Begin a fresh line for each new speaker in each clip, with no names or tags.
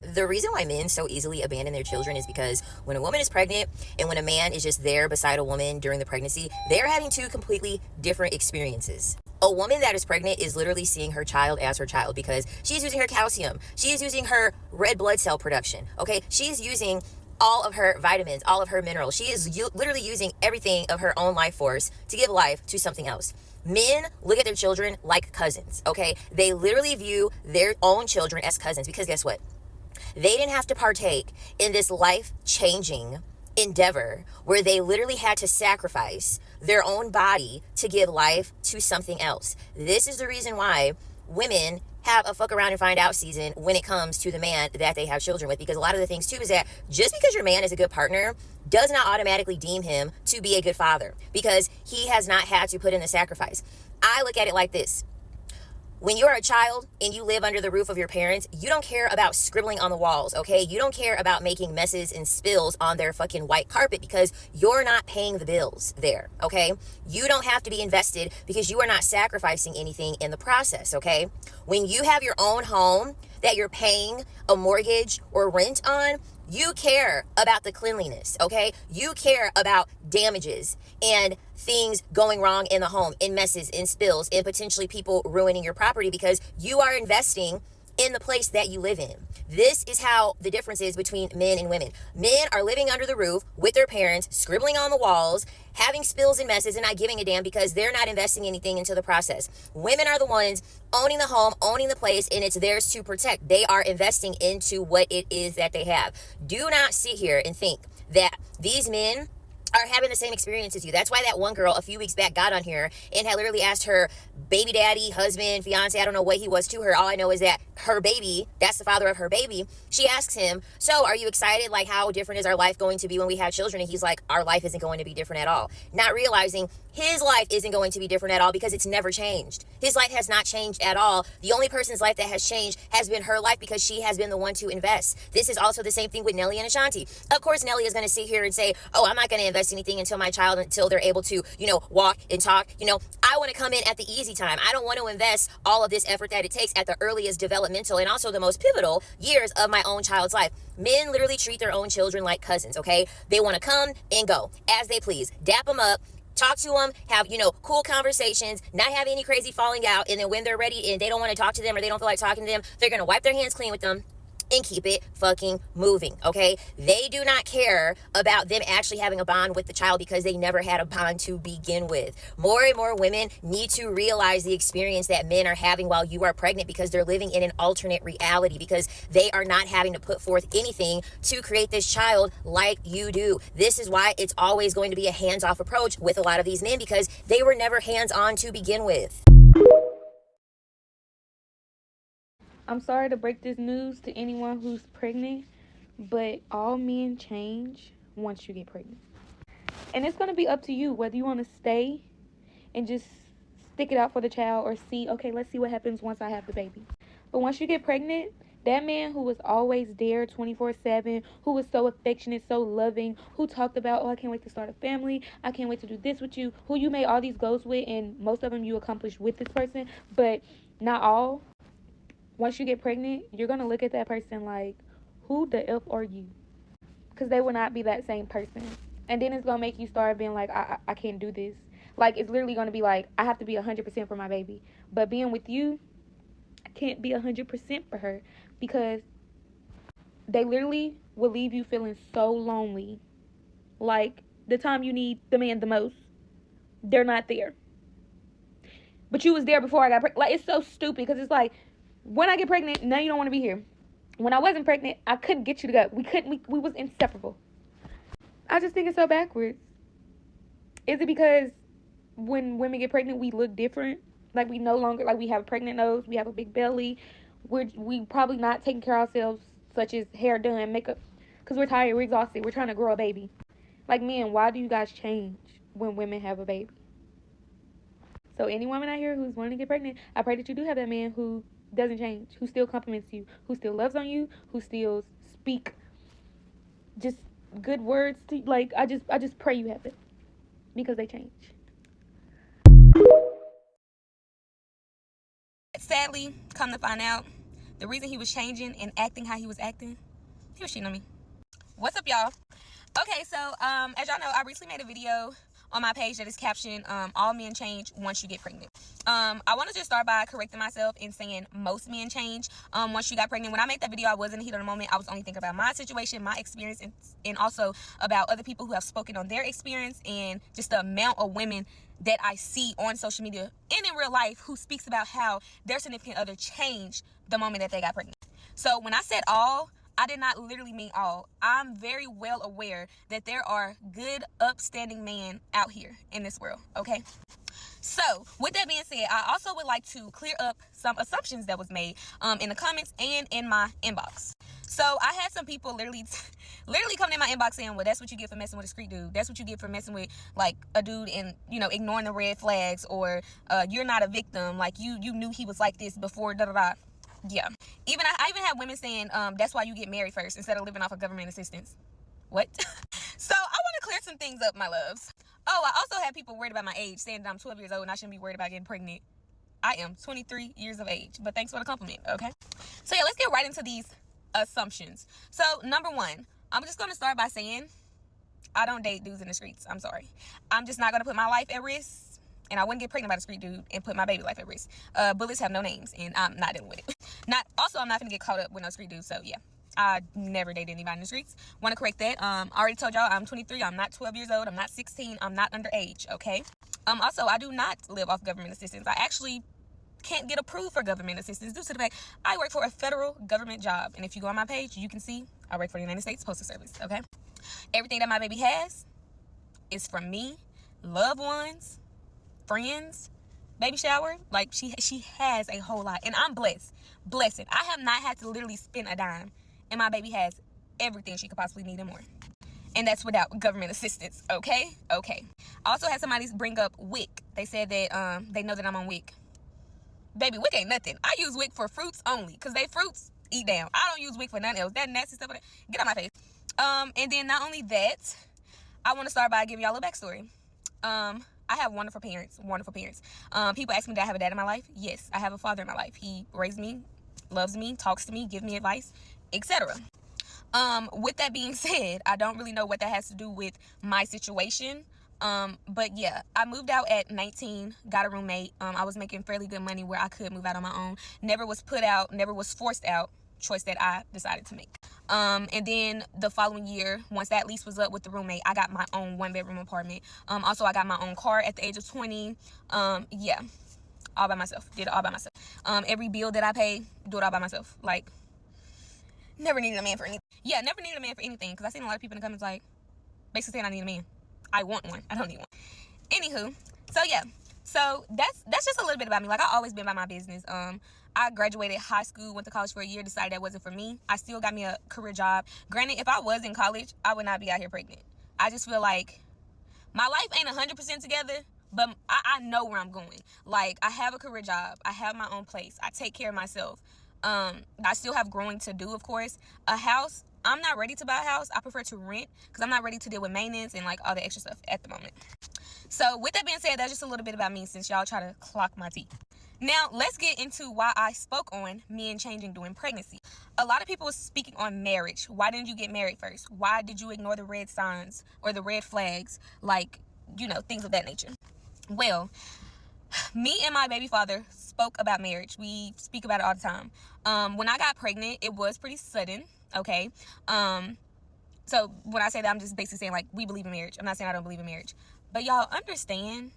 The reason why men so easily abandon their children is because when a woman is pregnant and when a man is just there beside a woman during the pregnancy, they're having two completely different experiences. A woman that is pregnant is literally seeing her child as her child because she's using her calcium. She is using her red blood cell production. Okay. She's using all of her vitamins, all of her minerals. She is literally using everything of her own life force to give life to something else. Men look at their children like cousins. Okay. They literally view their own children as cousins because guess what? They didn't have to partake in this life-changing endeavor where they literally had to sacrifice their own body to give life to something else. This is the reason why women have a fuck around and find out season when it comes to the man that they have children with, because a lot of the things too is that just because your man is a good partner does not automatically deem him to be a good father because he has not had to put in the sacrifice. I look at it like this. When you're a child and you live under the roof of your parents, you don't care about scribbling on the walls, okay? You don't care about making messes and spills on their fucking white carpet because you're not paying the bills there, okay? You don't have to be invested because you are not sacrificing anything in the process, okay? When you have your own home that you're paying a mortgage or rent on, you care about the cleanliness, okay? You care about damages and things going wrong in the home, in messes, in spills, and potentially people ruining your property because you are investing in the place that you live in. This is how the difference is between men and women. Men are living under the roof with their parents, scribbling on the walls, having spills and messes, and not giving a damn because they're not investing anything into the process. Women are the ones owning the home, owning the place, and it's theirs to protect. They are investing into what it is that they have. Do not sit here and think that these men are having the same experience as you. That's why that one girl a few weeks back got on here and had literally asked her baby daddy, husband, fiance, I don't know what he was to her. All I know is that her baby, that's the father of her baby. She asks him, so are you excited? Like, how different is our life going to be when we have children? And he's like, our life isn't going to be different at all. Not realizing his life isn't going to be different at all because it's never changed. His life has not changed at all. The only person's life that has changed has been her life because she has been the one to invest. This is also the same thing with Nelly and Ashanti. Of course, Nelly is going to sit here and say, oh, I'm not going to invest anything until my child, until they're able to, walk and talk. I want to come in at the easy time. I don't want to invest all of this effort that it takes at the earliest developmental and also the most pivotal years of my own child's life. Men literally treat their own children like cousins, okay? They want to come and go as they please. Dap them up. Talk to them, have, cool conversations, not have any crazy falling out. And then when they're ready and they don't want to talk to them or they don't feel like talking to them, they're going to wipe their hands clean with them and keep it fucking moving, okay? They do not care about them actually having a bond with the child because they never had a bond to begin with. More and more women need to realize the experience that men are having while you are pregnant because they're living in an alternate reality because they are not having to put forth anything to create this child like you do. This is why it's always going to be a hands-off approach with a lot of these men because they were never hands-on to begin with.
I'm sorry to break this news to anyone who's pregnant, but all men change once you get pregnant. And it's going to be up to you whether you want to stay and just stick it out for the child or see, okay, let's see what happens once I have the baby. But once you get pregnant, that man who was always there 24/7, who was so affectionate, so loving, who talked about, oh, I can't wait to start a family, I can't wait to do this with you, who you made all these goals with, and most of them you accomplished with this person, but not all. Once you get pregnant, you're going to look at that person like, who the F are you? Because they will not be that same person. And then it's going to make you start being like, I can't do this. Like, it's literally going to be like, I have to be 100% for my baby. But being with you, I can't be 100% for her. Because they literally will leave you feeling so lonely. Like, the time you need the man the most, they're not there. But you was there before I got pregnant. Like, it's so stupid because it's like, when I get pregnant, now you don't want to be here. When I wasn't pregnant, I couldn't get you to go. We was inseparable. I just think it's so backwards. Is it because when women get pregnant, we look different? Like we no longer, like we have a pregnant nose, we have a big belly. We probably not taking care of ourselves, such as hair done, makeup. Because we're tired, we're exhausted, we're trying to grow a baby. Like men, why do you guys change when women have a baby? So any woman out here who's wanting to get pregnant, I pray that you do have that man who doesn't change, who still compliments you, who still loves on you, who still speak just good words to you. Like I just pray you have it because they change.
Sadly, come to find out, the reason he was changing and acting how he was acting, he was cheating on me. What's up, y'all? Okay, so as y'all know, I recently made a video on my page that is captioned all men change once you get pregnant. I want to just start by correcting myself and saying most men change once you got pregnant. When I made that video, I was in the heat of the moment. I was only thinking about my situation, my experience, and also about other people who have spoken on their experience, and just the amount of women that I see on social media and in real life who speaks about how their significant other changed the moment that they got pregnant. So when I said all, I did not literally mean all. I'm very well aware that there are good, upstanding men out here in this world, okay? So, with that being said, I also would like to clear up some assumptions that was made in the comments and in my inbox. So, I had some people literally coming in my inbox saying, well, that's what you get for messing with a street dude. That's what you get for messing with, like, a dude and, you know, ignoring the red flags, or you're not a victim. Like, you knew he was like this before, da-da-da. Yeah. I even have women saying that's why you get married first instead of living off of government assistance. What? So I want to clear some things up, my loves. Oh, I also have people worried about my age, saying that I'm 12 years old and I shouldn't be worried about getting pregnant. I am 23 years of age, but thanks for the compliment, okay? So yeah, let's get right into these assumptions. So number one, I'm just going to start by saying I don't date dudes in the streets. I'm sorry. I'm just not going to put my life at risk. And I wouldn't get pregnant by a street dude and put my baby life at risk. Bullets have no names, and I'm not dealing with it. I'm not gonna get caught up with no street dude. So yeah, I never dated anybody in the streets. Want to correct that. I already told y'all I'm 23. I'm not 12 years old. I'm not 16. I'm not underage. Okay. Also, I do not live off government assistance. I actually can't get approved for government assistance due to the fact I work for a federal government job. And if you go on my page, you can see I work for the United States Postal Service. Okay. Everything that my baby has is from me, loved ones, friends, baby shower. Like, she has a whole lot, and I'm blessed. I have not had to literally spend a dime, and my baby has everything she could possibly need and more, and that's without government assistance. Okay. I also had somebody bring up WIC. They said that they know that I'm on WIC. Baby, WIC ain't nothing. I use WIC for fruits only, because they fruits eat down. I don't use WIC for nothing else. That nasty stuff, get out my face. And then not only that, I want to start by giving y'all a backstory. I have wonderful parents. People ask me, did I have a dad in my life? Yes, I have a father in my life. He raised me, loves me, talks to me, gives me advice, etc. With that being said, I don't really know what that has to do with my situation. But yeah, I moved out at 19, got a roommate. I was making fairly good money where I could move out on my own. Never was forced out. Choice that I decided to make. And then the following year, once that lease was up with the roommate, I got my own 1-bedroom apartment. Also, I got my own car at the age of 20. Yeah, all by myself. Did it all by myself. Every bill that I pay, do it all by myself. Like, never needed a man for anything. Yeah, never needed a man for anything, because I seen a lot of people in the comments like basically saying I need a man. I want one. I don't need one. Anywho, so yeah. So that's just a little bit about me. Like, I always been about my business. I graduated high school, went to college for a year, decided that wasn't for me. I still got me a career job. Granted, if I was in college, I would not be out here pregnant. I just feel like my life ain't 100% together, but I know where I'm going. Like, I have a career job. I have my own place. I take care of myself. I still have growing to do, of course. A house, I'm not ready to buy a house. I prefer to rent, because I'm not ready to deal with maintenance and like all the extra stuff at the moment. So with that being said, that's just a little bit about me, since y'all try to clock my teeth. Now, let's get into why I spoke on men changing during pregnancy. A lot of people were speaking on marriage. Why didn't you get married first? Why did you ignore the red signs or the red flags? Like, you know, things of that nature. Well, me and my baby father spoke about marriage. We speak about it all the time. When I got pregnant, it was pretty sudden, okay? So when I say that, I'm just basically saying, like, we believe in marriage. I'm not saying I don't believe in marriage. But y'all understand,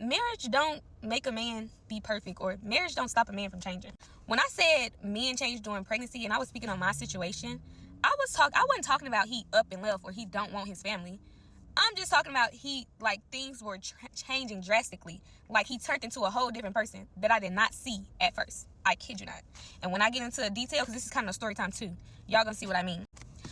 marriage don't make a man be perfect, or marriage don't stop a man from changing. When I said men change during pregnancy, and I was speaking on my situation, I wasn't talking about he up and left or he don't want his family. I'm just talking about things were changing drastically. Like, he turned into a whole different person that I did not see at first. I kid you not. And when I get into detail, because this is kind of a story time too, y'all gonna see what I mean.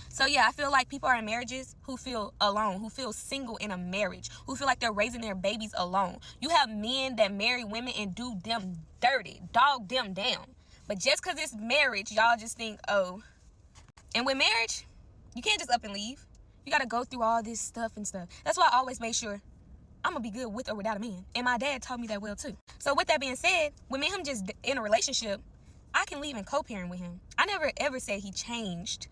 So yeah, I feel like people are in marriages who feel alone, who feel single in a marriage, who feel like they're raising their babies alone. You have men that marry women and do them dirty, dog them down. But just because it's marriage, y'all just think, oh. And with marriage, you can't just up and leave. You got to go through all this stuff and stuff. That's why I always make sure I'm going to be good with or without a man. And my dad taught me that well too. So with that being said, with me and him just in a relationship, I can leave and co-parent with him. I never ever said he changed,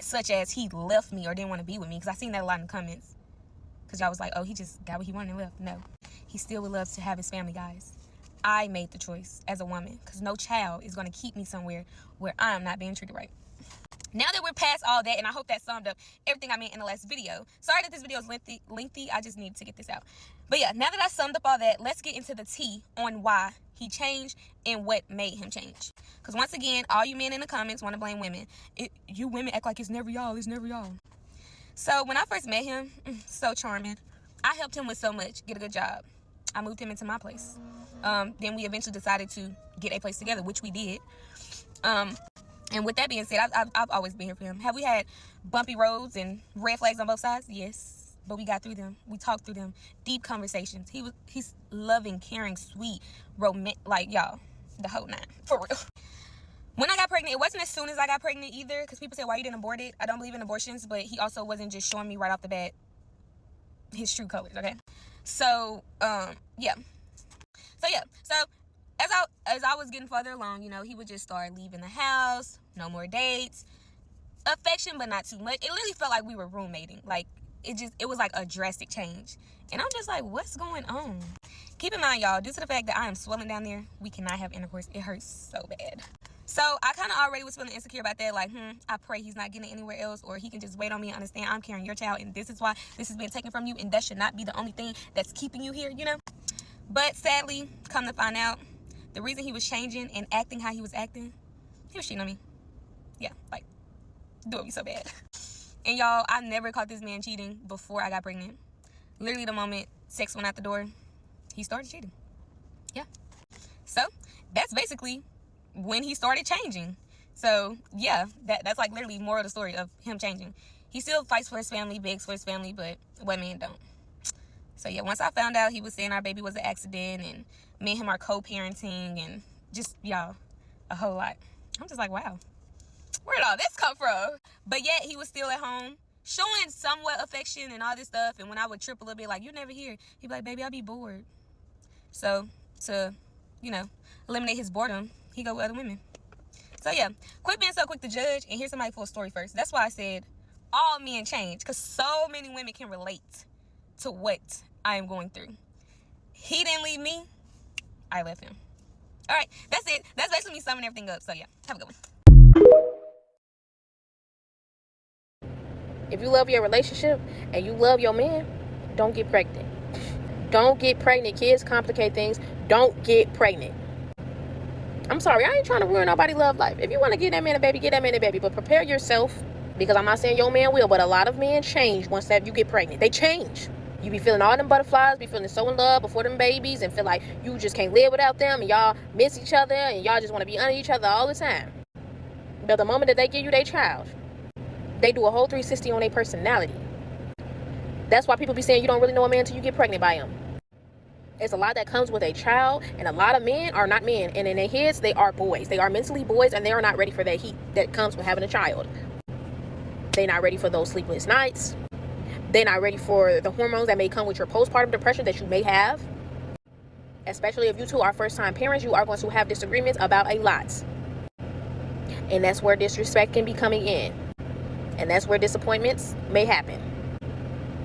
such as he left me or didn't want to be with me, because I seen that a lot in the comments. Because y'all was like, oh, he just got what he wanted and left. No, he still would love to have his family, guys. I made the choice as a woman, because no child is going to keep me somewhere where I'm not being treated right. Now that we're past all that, and I hope that summed up everything I meant in the last video. Sorry that this video is lengthy. I just need to get this out. But yeah, now that I summed up all that, let's get into the tea on why he changed and what made him change. Because once again, all you men in the comments want to blame women. You women act like it's never y'all. It's never y'all. So when I first met him, so charming. I helped him with so much. Get a good job. I moved him into my place. Then we eventually decided to get a place together, which we did. And with that being said, I've always been here for him. Have we had bumpy roads and red flags on both sides? Yes. But we got through them. We talked through them. Deep conversations. He's loving, caring, sweet, romantic, like, y'all, the whole nine. For real. When I got pregnant, it wasn't as soon as I got pregnant either, because people say, why you didn't abort it? I don't believe in abortions, but he also wasn't just showing me right off the bat his true colors, okay? So, yeah. So as I was getting further along, you know, he would just start leaving the house, no more dates, affection, but not too much. It literally felt like we were roommating. Like, it was like a drastic change. And I'm just like, what's going on? Keep in mind, y'all, due to the fact that I am swelling down there, we cannot have intercourse. It hurts so bad. So I kind of already was feeling insecure about that. Like, I pray he's not getting it anywhere else, or he can just wait on me and understand I'm carrying your child, and this is why this is being taken from you, and that should not be the only thing that's keeping you here, you know? But sadly, come to find out, the reason he was changing and acting how he was acting, he was cheating on me. Yeah, like, doing me so bad. And y'all, I never caught this man cheating before I got pregnant. Literally the moment sex went out the door, he started cheating. Yeah. So that's basically when he started changing. So yeah, that's like literally more of the story of him changing. He still fights for his family, begs for his family, but what men don't. So yeah, once I found out he was saying our baby was an accident, and me and him are co-parenting, and just, y'all, a whole lot. I'm just like, wow, where'd all this come from? But yet he was still at home, showing somewhat affection and all this stuff. And when I would trip a little bit, like, you're never here, he'd be like, baby, I'll be bored. So to, you know, eliminate his boredom, he go with other women. So yeah, quit being so quick to judge, and here's somebody full story first. That's why I said all men change, because so many women can relate to what I am going through. He didn't leave me, I left him. All right, that's it. That's basically me summing everything up. So yeah, have a good one.
If you love your relationship and you love your man, don't get pregnant. Don't get pregnant. Kids complicate things. Don't get pregnant. I'm sorry, I ain't trying to ruin nobody's love life. If you want to get that man a baby, get that man a baby. But prepare yourself, because I'm not saying your man will, but a lot of men change once that you get pregnant. They change. You be feeling all them butterflies, be feeling so in love before them babies, and feel like you just can't live without them, and y'all miss each other, and y'all just want to be under each other all the time. But the moment that they give you their child, they do a whole 360 on their personality. That's why people be saying you don't really know a man until you get pregnant by him. It's a lot that comes with a child, and a lot of men are not men, and in their heads, they are boys. They are mentally boys, and they are not ready for that heat that comes with having a child. They're not ready for those sleepless nights. They're not ready for the hormones that may come with your postpartum depression that you may have. Especially if you two are first-time parents, you are going to have disagreements about a lot. And that's where disrespect can be coming in. And that's where disappointments may happen.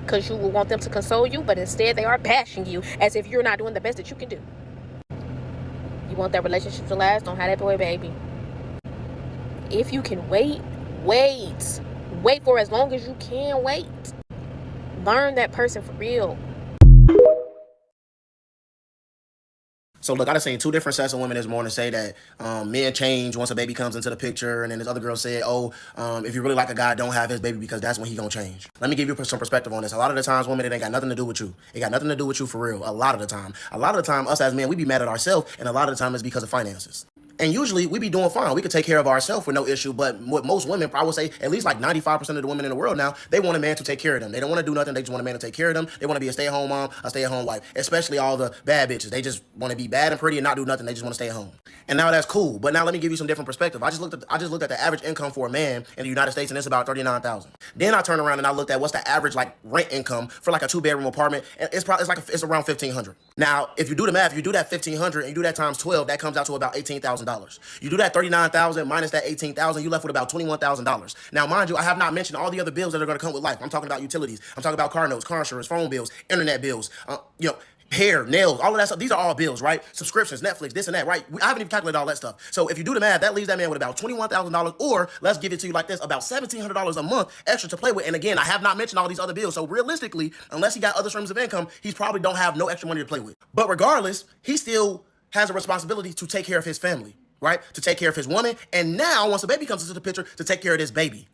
Because you will want them to console you, but instead they are bashing you as if you're not doing the best that you can do. You want that relationship to last? Don't have that boy, baby. If you can wait. Wait for as long as you can wait. Learn that person for real.
So look, I done seen two different sets of women this morning say that men change once a baby comes into the picture, and then this other girl said, if you really like a guy, don't have his baby because that's when he gonna change. Let me give you some perspective on this. A lot of the times, women, it ain't got nothing to do with you. It got nothing to do with you for real. A lot of the time, us as men, we be mad at ourselves, and a lot of the time it's because of finances. And usually we be doing fine. We could take care of ourselves with no issue. But with most women, I would say at least like 95% of the women in the world now, they want a man to take care of them. They don't want to do nothing. They just want a man to take care of them. They want to be a stay-at-home mom, a stay-at-home wife, especially all the bad bitches. They just want to be bad and pretty and not do nothing. They just want to stay at home. And now that's cool. But now let me give you some different perspective. I just looked at the average income for a man in the United States, and it's about $39,000. Then I turned around and I looked at what's the average like rent income for like a 2-bedroom apartment, and it's around $1,500. Now, if you do the math, you do that $1,500 and you do that times 12, that comes out to about $18,000. $39,000. You do that $39,000 minus that $18,000, you left with about $21,000. Now, mind you, I have not mentioned all the other bills that are going to come with life. I'm talking about utilities. I'm talking about car notes, car insurance, phone bills, internet bills, hair, nails, all of that stuff. These are all bills, right? Subscriptions, Netflix, this and that, right? I haven't even calculated all that stuff. So if you do the math, that leaves that man with about $21,000, or let's give it to you like this, about $1,700 a month extra to play with. And again, I have not mentioned all these other bills. So realistically, unless he got other streams of income, he probably don't have no extra money to play with. But regardless, he still has a responsibility to take care of his family, right? To take care of his woman. And now, once a baby comes into the picture, to take care of this baby.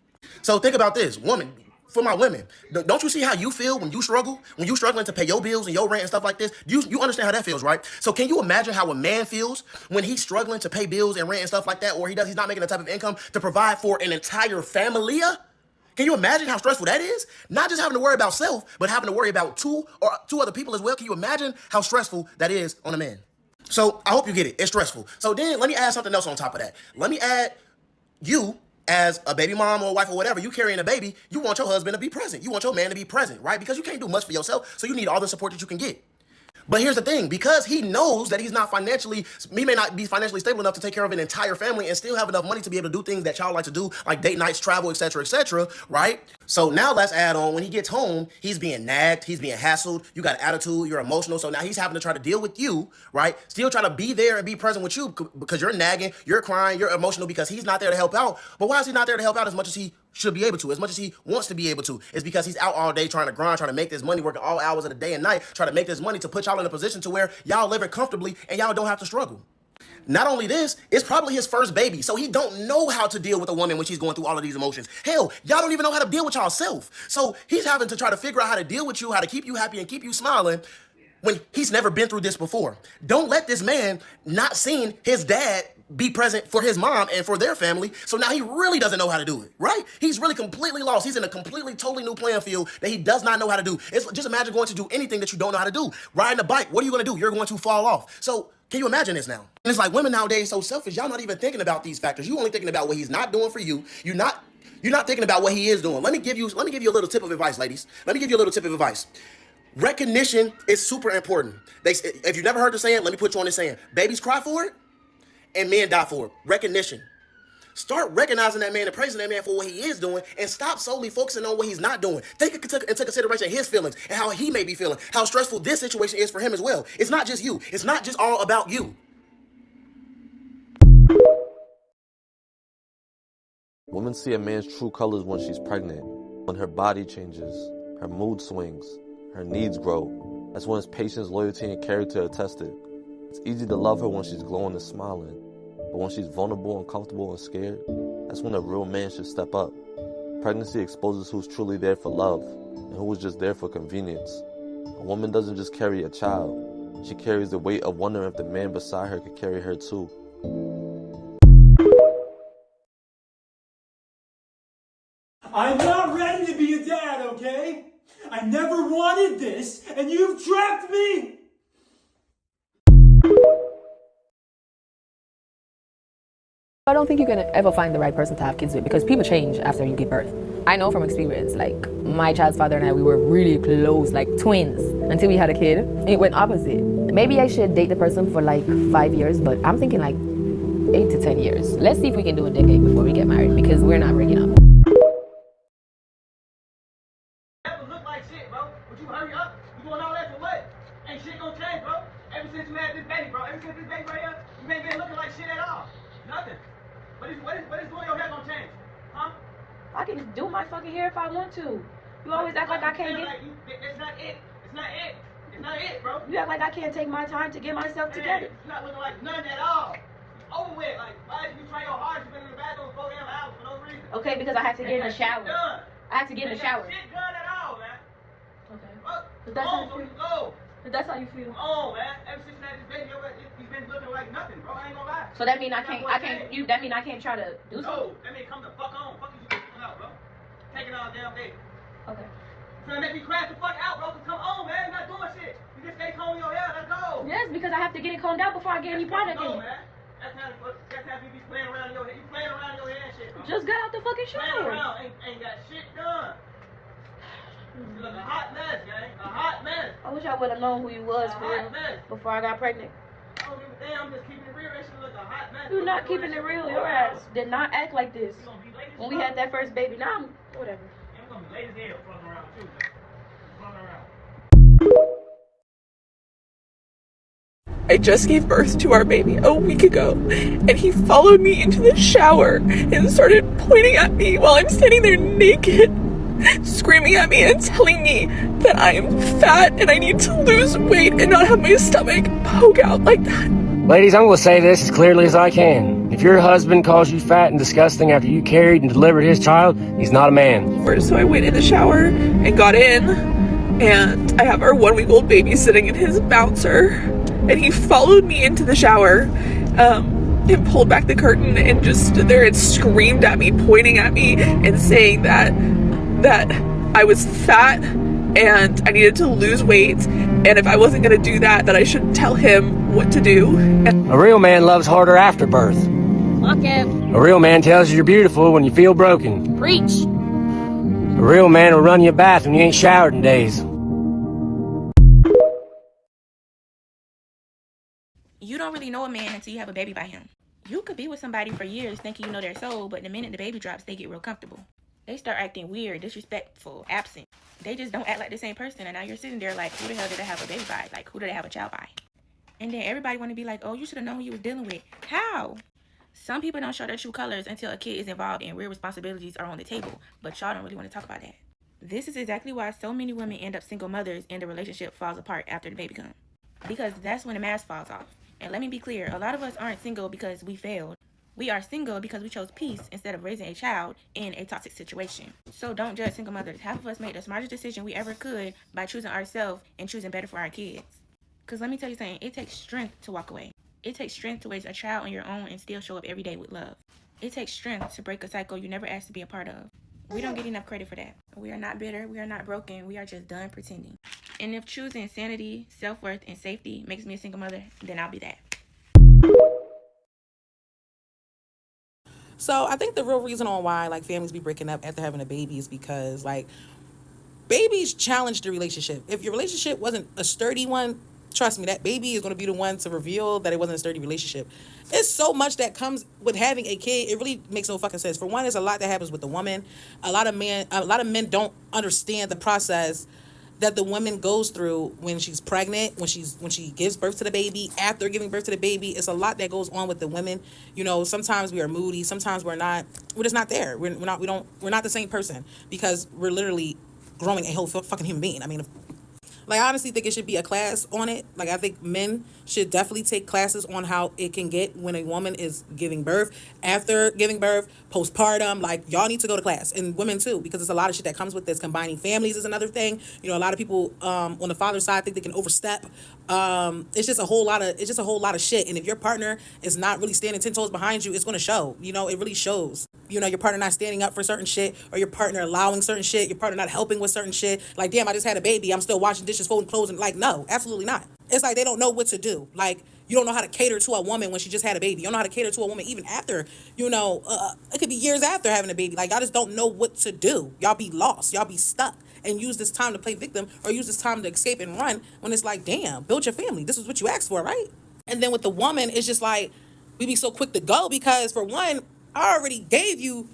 So think about this, woman. For my women, don't you see how you feel when you struggle? When you struggling to pay your bills and your rent and stuff like this? You understand how that feels, right? So can you imagine how a man feels when he's struggling to pay bills and rent and stuff like that, or he's not making the type of income to provide for an entire family? Can you imagine how stressful that is? Not just having to worry about self, but having to worry about two other people as well. Can you imagine how stressful that is on a man? So I hope you get it. It's stressful. So then let me add something else on top of that. Let me add you as a baby mom or a wife or whatever, you carrying a baby, you want your husband to be present. You want your man to be present, right? Because you can't do much for yourself, so you need all the support that you can get. But here's the thing, because he knows that he may not be financially stable enough to take care of an entire family and still have enough money to be able to do things that y'all like to do, like date nights, travel, etc., right? So now let's add on, when he gets home, he's being nagged, he's being hassled, you got attitude, you're emotional, so now he's having to try to deal with you, right? Still try to be there and be present with you because you're nagging, you're crying, you're emotional because he's not there to help out. But why is he not there to help out as much as he should be able to, as much as he wants to be able to? It's because he's out all day trying to grind, trying to make this money, working all hours of the day and night, trying to make this money to put y'all in a position to where y'all living comfortably and y'all don't have to struggle. Not only this, it's probably his first baby, so he don't know how to deal with a woman when she's going through all of these emotions. Hell, y'all don't even know how to deal with yourself. So he's having to try to figure out how to deal with you, how to keep you happy and keep you smiling when he's never been through this before. Don't let this man not seen his dad be present for his mom and for their family, so now he really doesn't know how to do it, right? He's really completely lost. He's in a completely, totally new playing field that he does not know how to do. Just imagine going to do anything that you don't know how to do. Riding a bike, what are you going to do? You're going to fall off. So can you imagine this now? And it's like women nowadays so selfish, y'all not even thinking about these factors. You only thinking about what he's not doing for you. You're not thinking about what he is doing. Let me give you a little tip of advice, ladies. Let me give you a little tip of advice. Recognition is super important. If you've never heard the saying, let me put you on this saying. Babies cry for it, and men die for it. Recognition. Start recognizing that man and praising that man for what he is doing, and stop solely focusing on what he's not doing. Take into consideration his feelings and how he may be feeling, how stressful this situation is for him as well. It's not just you. It's not just all about you.
Women see a man's true colors when she's pregnant, when her body changes, her mood swings, her needs grow. That's when his patience, loyalty, and character are tested. It's easy to love her when she's glowing and smiling, but when she's vulnerable, uncomfortable, and scared, that's when a real man should step up. Pregnancy exposes who's truly there for love and who is just there for convenience. A woman doesn't just carry a child, she carries the weight of wondering if the man beside her could carry her too.
I'm not ready to be a dad, okay? I never wanted this, and you've trapped me!
I don't think you can ever find the right person to have kids with, because people change after you give birth. I know from experience, like my child's father and I, we were really close, like twins. Until we had a kid, it went opposite. Maybe I should date the person for like 5 years, but I'm thinking like 8 to 10 years. Let's see if we can do a decade before we get married, because we're not breaking up.
That would look like shit, bro. Would you hurry up? You doing all that for what? Ain't shit gonna change, bro. Ever since you had this baby, bro. Ever since this baby right here, you ain't been looking like shit at all. Nothing. What is doing your hair gonna change? Huh?
I can do my fucking hair if I want to. You always act like I can't get...
It's not it. It's not it. It's not it, bro.
You act like I can't take my time to get myself together.
It's not looking like none at all. It's over with. Like, why did you try your hardest? You've been in the bathroom for 4 damn hours for no reason.
Okay, because I have to get in the shower. I have to get in the shower.
Shit done at all, man.
Okay.
Well,
But that's how you feel.
go.
But that's how you feel.
Come on, man. Ever since you had this baby, he's been looking like nothing, bro. I ain't gonna lie.
So that mean I can't try to do something?
No, that mean come the fuck on. Fuck you come out, bro. Take it all damn day.
Okay.
You trying to make me crash the fuck out, bro. Come on, man. You're not doing shit. You just stay combing your hair. Let's go.
Yes, because I have to get it combed out before I get any product
Go,
in.
man. That's how you be playing around in your hair. You playing around in your hair and shit, bro.
Just got out the fucking
Playing
shower.
around. Ain't got shit done. You look a hot mess, gang. A hot mess.
I wish I would have known who you was
A
for
hot
real
mess.
before I got pregnant.
I don't give a Damn, I'm just keeping it real. That shit look a hot mess.
You're not keeping it real. Your ass did not act like this when we had that first baby. Now, whatever.
I'm gonna be late as hell fucking around too, man. Fucking around.
I just gave birth to our baby a week ago, and he followed me into the shower and started pointing at me while I'm standing there naked, screaming at me and telling me that I am fat and I need to lose weight and not have my stomach poke out like that.
Ladies, I'm going to say this as clearly as I can. If your husband calls you fat and disgusting after you carried and delivered his child, he's not a man.
So I went in the shower and got in, and I have our 1-week-old baby sitting in his bouncer. And he followed me into the shower and pulled back the curtain and just stood there and screamed at me, pointing at me and saying that I was fat and I needed to lose weight, and if I wasn't going to do that I should tell him what to do.
A real man loves harder after birth.
Look at
A real man tells you you're beautiful when you feel broken.
preach.
A real man will run you a bath when you ain't showered in days.
You don't really know a man until you have a baby by him. You could be with somebody for years thinking you know their soul, but the minute the baby drops, they get real comfortable. They start acting weird, disrespectful, absent. They just don't act like the same person, and now you're sitting there like, who the hell did I have a baby by? Like, who did I have a child by? And then everybody want to be like, oh, you should have known who you was dealing with. How? Some people don't show their true colors until a kid is involved and real responsibilities are on the table, but y'all don't really want to talk about that. This is exactly why so many women end up single mothers and the relationship falls apart after the baby comes. Because that's when the mask falls off. And let me be clear, a lot of us aren't single because we failed. We are single because we chose peace instead of raising a child in a toxic situation. So don't judge single mothers. Half of us made the smartest decision we ever could by choosing ourselves and choosing better for our kids. Because let me tell you something, it takes strength to walk away. It takes strength to raise a child on your own and still show up every day with love. It takes strength to break a cycle you never asked to be a part of. We don't get enough credit for that. We are not bitter, we are not broken, we are just done pretending. And if choosing sanity, self-worth, and safety makes me a single mother, then I'll be that.
So I think the real reason on why like families be breaking up after having a baby is because like babies challenge the relationship. If your relationship wasn't a sturdy one, trust me, that baby is going to be the one to reveal that it wasn't a sturdy relationship. It's so much that comes with having a kid. It really makes no fucking sense. For one, there's a lot that happens with the woman. A lot of men don't understand the process that the woman goes through when she's pregnant, when she gives birth to the baby, after giving birth to the baby. It's a lot that goes on with the women. You know, sometimes we are moody, sometimes we're not. We're just not there. We're not the same person because we're literally growing a whole fucking human being. I mean, like, I honestly think it should be a class on it. Like, I think men should definitely take classes on how it can get when a woman is giving birth, after giving birth, postpartum. Like, y'all need to go to class, and women too, because there's a lot of shit that comes with this. Combining families is another thing. You know, a lot of people on the father's side think they can overstep. It's just a whole lot of shit. And if your partner is not really standing 10 toes behind you, it's going to show. You know, it really shows. You know, your partner not standing up for certain shit, or your partner allowing certain shit, your partner not helping with certain shit. Like, damn, I just had a baby, I'm still washing dishes, folding clothes, and like, no, absolutely not. It's like they don't know what to do. Like, you don't know how to cater to a woman when she just had a baby. You don't know how to cater to a woman even after, you know, it could be years after having a baby. Like, y'all just don't know what to do. Y'all be lost. Y'all be stuck and use this time to play victim or use this time to escape and run when it's like, damn, build your family. This is what you asked for, right? And then with the woman, it's just like, we be so quick to go because, for one, I already gave you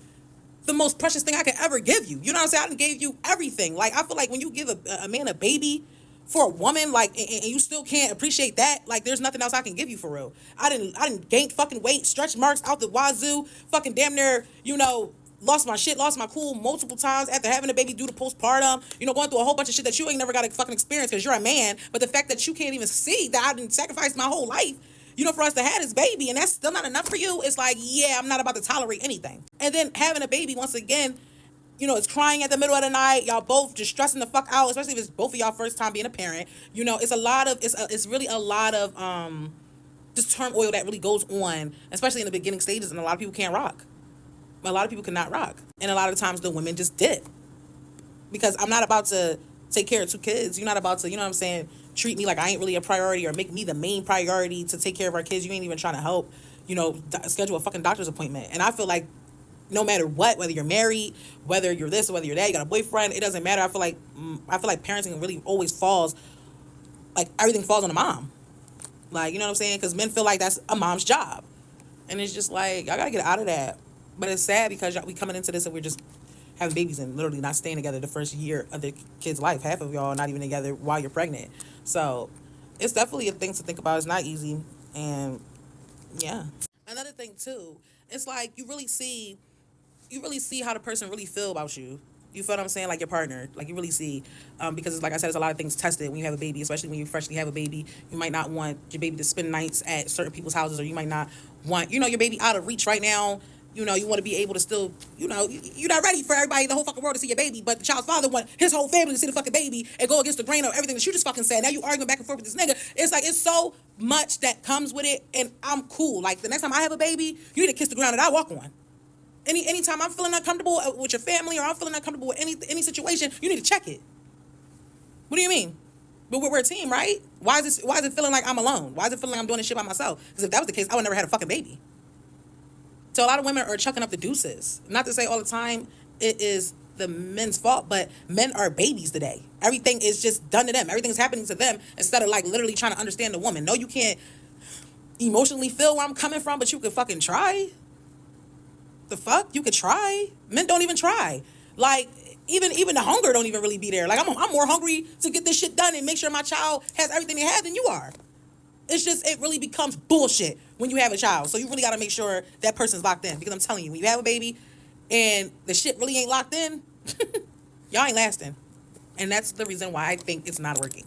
the most precious thing I could ever give you. You know what I'm saying? I done gave you everything. Like, I feel like when you give a man a baby for a woman, like, and you still can't appreciate that, like, there's nothing else I can give you for real. I didn't gain fucking weight, stretch marks out the wazoo, fucking damn near, you know, lost my shit, lost my cool multiple times after having a baby due to postpartum, you know, going through a whole bunch of shit that you ain't never got to fucking experience because you're a man. But the fact that you can't even see that I didn't sacrifice my whole life, you know, for us to have this baby, and that's still not enough for you, it's like, yeah, I'm not about to tolerate anything. And then having a baby, once again, you know, it's crying at the middle of the night, y'all both just stressing the fuck out, especially if it's both of y'all first time being a parent. You know, it's really a lot of just turmoil that really goes on, especially in the beginning stages, and a lot of people can't rock. A lot of people cannot rock. And a lot of times the women just did. Because I'm not about to take care of 2 kids. You're not about to, you know what I'm saying, treat me like I ain't really a priority or make me the main priority to take care of our kids. You ain't even trying to help, you know, schedule a fucking doctor's appointment. And I feel like no matter what, whether you're married, whether you're this or whether you're that, you got a boyfriend, it doesn't matter. I feel like parenting really always falls, like, everything falls on the mom. Like, you know what I'm saying? Because men feel like that's a mom's job. And it's just like, I gotta get out of that. But it's sad because we coming into this and we're just having babies and literally not staying together the first year of the kid's life. Half of y'all not even together while you're pregnant. So it's definitely a thing to think about. It's not easy. And yeah. Another thing too, it's like you really see how the person really feel about you. You feel what I'm saying? Like your partner. Like you really see. Because it's like I said, there's a lot of things tested when you have a baby, especially when you freshly have a baby. You might not want your baby to spend nights at certain people's houses, or you might not want, your baby out of reach right now. You want to be able to still, you're not ready for everybody, the whole fucking world to see your baby, but the child's father want his whole family to see the fucking baby and go against the grain of everything that you just fucking said. Now you arguing back and forth with this nigga. It's like, it's so much that comes with it, and I'm cool. Like, the next time I have a baby, you need to kiss the ground that I walk on. Anytime I'm feeling uncomfortable with your family, or I'm feeling uncomfortable with any situation, you need to check it. What do you mean? But we're a team, right? Why is it feeling like I'm alone? Why is it feeling like I'm doing this shit by myself? Because if that was the case, I would never had a fucking baby. So a lot of women are chucking up the deuces. Not to say all the time it is the men's fault, but men are babies today. Everything is just done to them. Everything's happening to them instead of like literally trying to understand the woman. No, you can't emotionally feel where I'm coming from, but you could fucking try. The fuck? You could try. Men don't even try. Like, even the hunger don't even really be there. Like, I'm more hungry to get this shit done and make sure my child has everything they have than you are. It's just, it really becomes bullshit when you have a child. So you really got to make sure that person's locked in. Because I'm telling you, when you have a baby and the shit really ain't locked in, y'all ain't lasting. And that's the reason why I think it's not working.